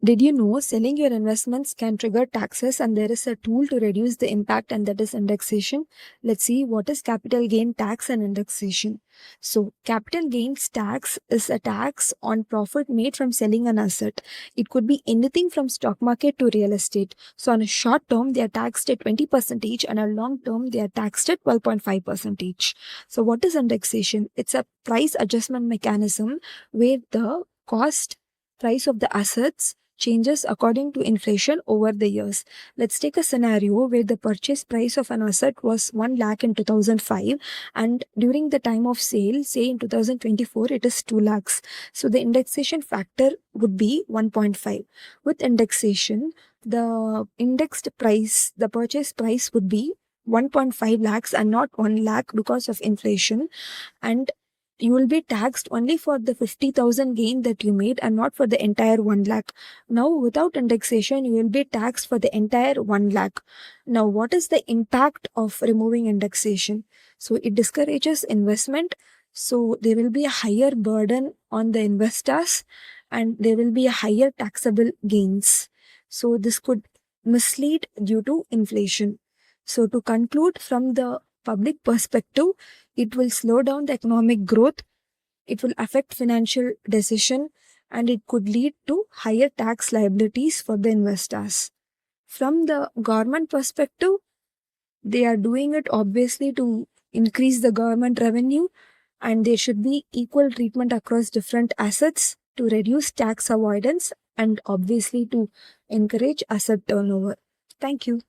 Did you know selling your investments can trigger taxes and there is a tool to reduce the impact, and that is indexation? Let's see what is capital gain tax and indexation. So capital gains tax is a tax on profit made from selling an asset. It could be anything from stock market to real estate. So on a short term, they are taxed at 20% each, and a long term, they are taxed at 12.5% each. So what is indexation? It's a price adjustment mechanism where the cost price of the assets changes according to inflation over the years. Let's take a scenario where the purchase price of an asset was 1 lakh in 2005, and during the time of sale, say in 2024, it is 2 lakhs. So the indexation factor would be 1.5. With indexation, the indexed price, the purchase price would be 1.5 lakhs and not 1 lakh because of inflation, and you will be taxed only for the 50,000 gain that you made and not for the entire 1 lakh. Now, without indexation, you will be taxed for the entire 1 lakh. Now, what is the impact of removing indexation? So, it discourages investment. So, there will be a higher burden on the investors and there will be a higher taxable gains. So, this could mislead due to inflation. So, to conclude, from the public perspective, it will slow down the economic growth, it will affect financial decision, and it could lead to higher tax liabilities for the investors. From the government perspective, they are doing it obviously to increase the government revenue, and there should be equal treatment across different assets to reduce tax avoidance and obviously to encourage asset turnover. Thank you.